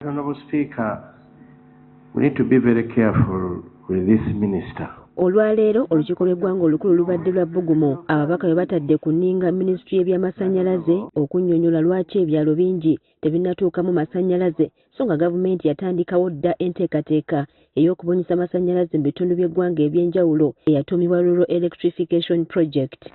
Honourable Speaker, we need to be very careful with this minister. Olwaleero olukiiko lw'eggwanga olukulu lubadde lwa bbugumu ababaka bwe batadde ku nninga minisitule y'ebyamasannyalaze okunnyonnyola lwaki ebyalo bingi tebinnatuukamu masannyalaze so nga gavumenti yatandikawo dda enteekateeka ey'okubunyisa masannyalaze mu bitundu by'eggwanga eby'enjawulo eyatuumibwa Rural Electrification Project.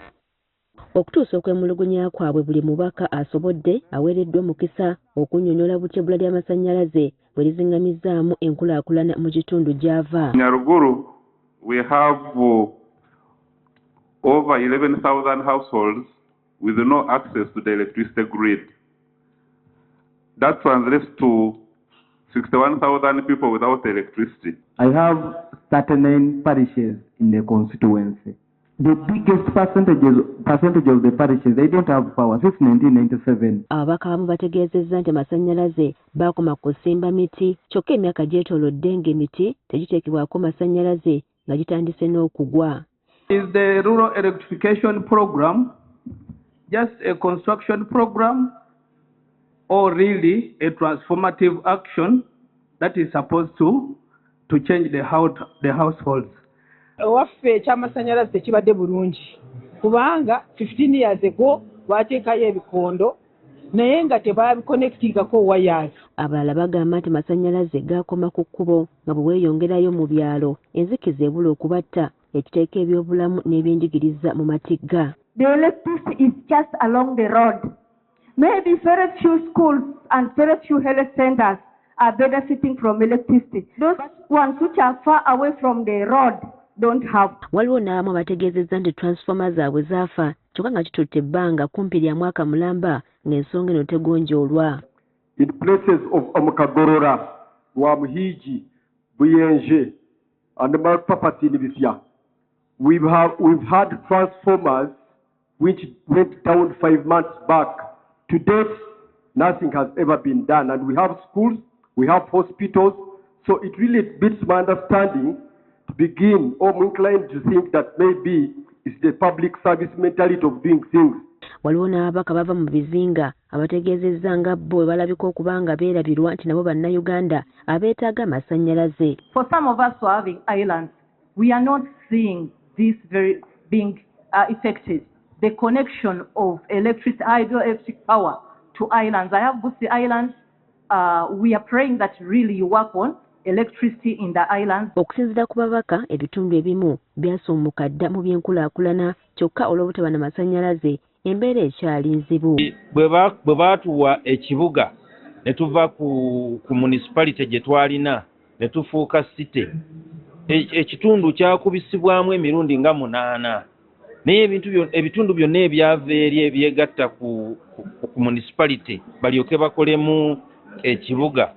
Okutuusa okwemulugunya kwabwe buli mubaka asobodde aweereddwa omukisa okunnyonnyola buti ebbula ly'amasannyalaze bwe lizingamizaamu enkulaakulana mu kitundu gy'ava. Nyaruguru, we have over 11,000 households with no access to the electricity grid. That translates to 61,000 people without electricity. I have 39 parishes in the constituency. The biggest percentage of the parishes, they don't have power since 1997. Ababaka abamu bategeezezza nti amasannyalaze baakoma kusimba miti kyokka emyaka gyetoolodde ng'emiti tegiteekebwako masannyalaze nga gitandise n'okugwa. Is the rural electrification program just a construction program or really a transformative action that is supposed to change the households? Waffe ekyamasannyalaze kibadde bulungi kubanga 15 years ago baateekayo ebikondo naye nga tebaabikonektingako wires. Abalala bagamba nti masannyalaze gaakoma ku kkubo nga bwe weeyongerayo mu byalo enzikiza ebula okubatta ekiteeka ebyobulamu n'ebyenjigiriza mu matigga. The electricity is just along the road. Maybe very few schools and very few health centers are benefiting from electricity. Those ones which are far away from the road don't have. Waliwo n'abamu abategeezezza nti transformer zaabwe zaafa kyokka nga kitutte ebbanga kumpi lya mwaka mulamba ng'ensonga eno tegonjoolwa. In places of Omukagorora, Wamuhiji, Buyenje, and Malpapati in Bisya, we've had transformers which went down 5 months back. To date, nothing has ever been done, and we have schools, we have hospitals, so it really beats my understanding to begin, or I'm inclined to think that maybe it's the public service mentality of doing things. Waliwo n'ababaka bava mu bizinga abategeezezza nga bo bwe balabika okuba nga beerabirwa nti nabo bannayuganda abeetaaga amasannyalaze. For some of us who are having islands, we are not seeing this very being affected. The connection of hydroelectric power to islands. I have Busi Islands. We are praying that really you work on electricity in the islands. Okusinziira ku babaka ebitundu ebimu byasommuka dda mu byenkulaakulana kyokka olw'obutaba na masannyalaze embeera ekyali nzibu. Bwe baatuwa ekibuga ne tuva ku municipality gye twalina ne tufuuka city, ekitundu kyakubisibwamu emirundi nga 8 naye ebitundu byonna ebyava eri ebyegatta ku municipality balyoke bakolemu ekibuga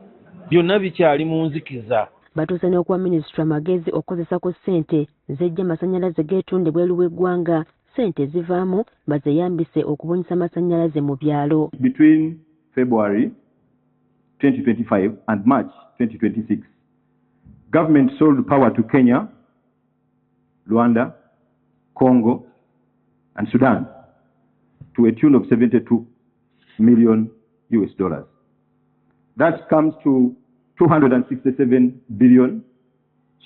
byonna bikyali mu nzikiza. Batuuse n'okuwa minisitule amagezi okukozesa ku ssente z'ejja masannyalaze geetunde bweru w'eggwanga ssente zivaamu bazeyambise okubunyisa masannyalaze mu byalo. Between February 2025 and March 2026, government sold power to Kenya, Rwanda, Congo, and Sudan to a tune of $72 million. That comes to 267 billion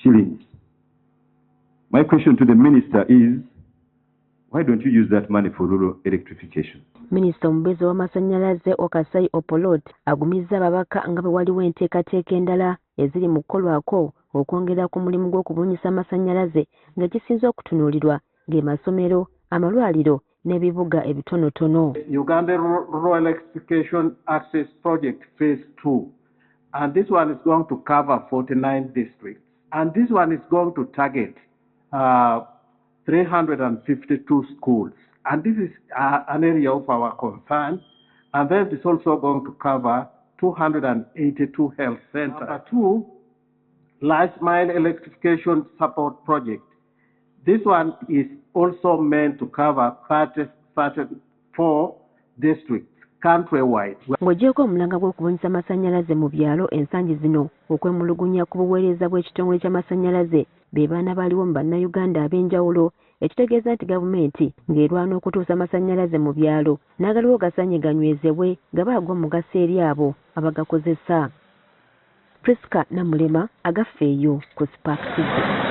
shillings. My question to the minister is, why don't you use that money for rural electrification? Minisita omubezi w'amasannyalaze Okasai Opolot agumizza ababaka nga bwe waliwo enteekateeka endala eziri mu kukolwako okwongera ku mulimu gw'okubunyisa amasannyalaze nga kisinza okutunuulirwa ng'emasomero, amalwaliro n'ebibuga ebitonotono. Uganda Rural Electrification Access Project Phase 2, and this one is going to cover 49 districts, and this one is going to target 352 schools, and this is an area of our concern, and then it's also going to cover 282 health centers. Number 2, Large Mine Electrification Support Project. This one is also meant to cover 34 districts countrywide. Ng'ogyeko omulanga gw'okubunyisa amasannyalaze mu byalo ensangi zino okwemulugunya ku buweereza bw'ekitongole ky'amasannyalaze be baana baliwo mu bannayuganda ab'enjawulo ekitegeeza nti gavumenti ng'erwana okutuusa amasannyalaze mu byalo n'agaliwo gasanyiganywezebwe nga baagwa omugaso eri abo abagakozesa. Priska Namulema agaffeeyo ku Spark TV.